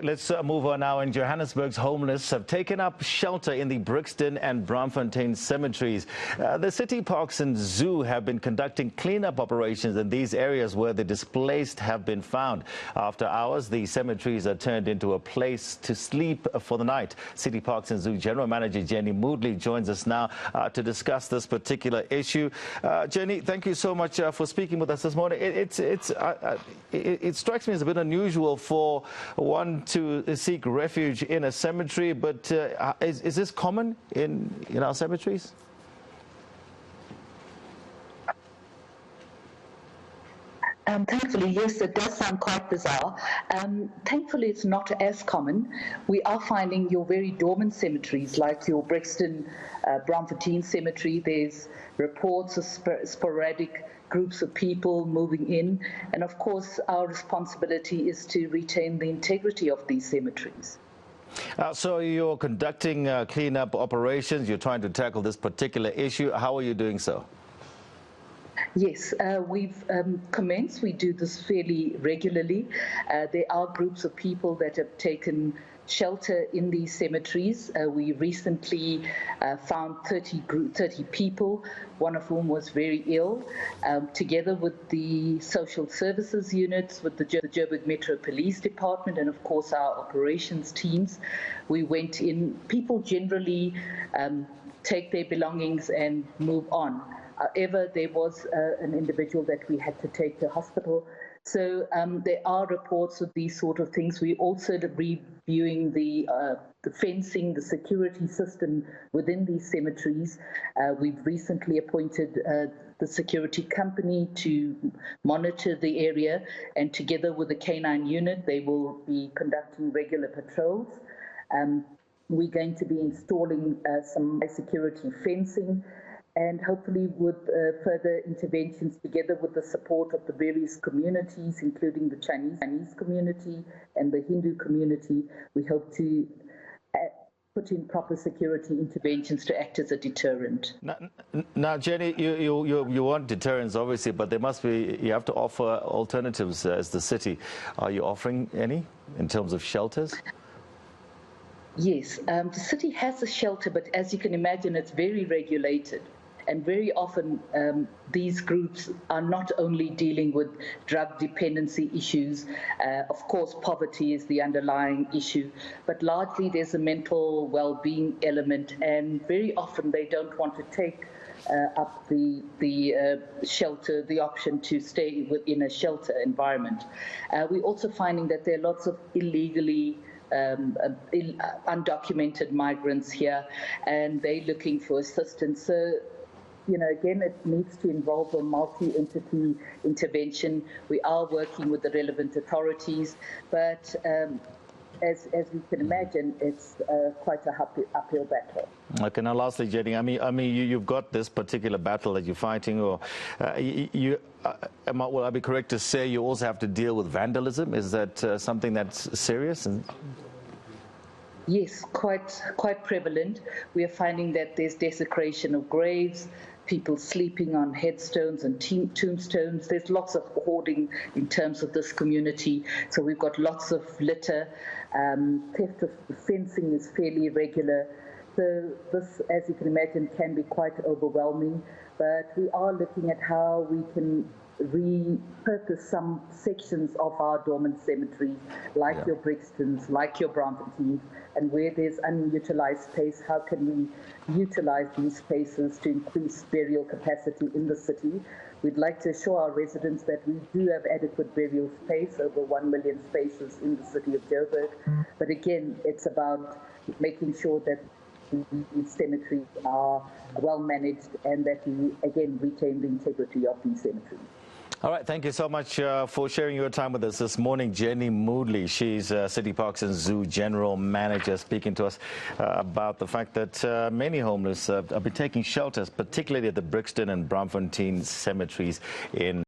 Let's move on now. In Johannesburg's homeless have taken up shelter in the Brixton and Braamfontein cemeteries. The city parks and zoo have been conducting cleanup operations in these areas where the displaced have been found. After hours, the cemeteries are turned into a place to sleep for the night. City Parks and Zoo General Manager Jenny Moodley joins us now to discuss this particular issue. Jenny, thank you so much for speaking with us this morning. It strikes me as a bit unusual for one to seek refuge in a cemetery, but is this common in our cemeteries? Thankfully, yes, it does sound quite bizarre. Thankfully, it's not as common. We are finding your very dormant cemeteries, like your Brixton Braamfontein cemetery. There's reports of sporadic groups of people moving in, and of course our responsibility is to retain the integrity of these cemeteries. So you're conducting cleanup operations, you're trying to tackle this particular issue. How are you doing so? Yes, we've commenced. We do this fairly regularly. There are groups of people that have taken shelter in these cemeteries. We recently found 30 people, one of whom was very ill. Together with the social services units, with the Joburg Metro Police Department, and of course our operations teams, we went in. People generally take their belongings and move on. However, there was an individual that we had to take to hospital. So there are reports of these sort of things. We're also reviewing the fencing, the security system within these cemeteries. We've recently appointed the security company to monitor the area, and together with the K9 unit, they will be conducting regular patrols. We're going to be installing some security fencing, and hopefully with further interventions together with the support of the various communities, including the Chinese community and the Hindu community, we hope to put in proper security interventions to act as a deterrent. Now Jenny, you want deterrence, obviously, but you have to offer alternatives as the city. Are you offering any in terms of shelters? Yes, the city has a shelter, but as you can imagine, it's very regulated. And very often these groups are not only dealing with drug dependency issues, of course poverty is the underlying issue, but largely there's a mental well-being element, and very often they don't want to take up the shelter, the option to stay within a shelter environment. We're also finding that there are lots of illegally undocumented migrants here, and they're looking for assistance. So, again, it needs to involve a multi-entity intervention. We are working with the relevant authorities, but as we can imagine, it's quite a uphill battle. Okay, now lastly, Jenny, I mean, you've got this particular battle that you're fighting, or will I be correct to say you also have to deal with vandalism? Is that something that's serious? Yes, quite prevalent. We are finding that there's desecration of graves, people sleeping on headstones and tombstones. There's lots of hoarding in terms of this community. So we've got lots of litter. Theft of fencing is fairly regular. So this, as you can imagine, can be quite overwhelming. But we are looking at how we can repurpose some sections of our dormant cemeteries, like your Brixtons, like your Braamfonteins, and where there's unutilized space, how can we utilize these spaces to increase burial capacity in the city? We'd like to assure our residents that we do have adequate burial space, over 1 million spaces in the city of Joburg. But again, it's about making sure that these cemeteries are well managed and that we, again, retain the integrity of these cemeteries. All right, thank you so much for sharing your time with us this morning. Jenny Moodley, she's City Parks and Zoo General Manager, speaking to us about the fact that many homeless have been taking shelters, particularly at the Brixton and Braamfontein cemeteries in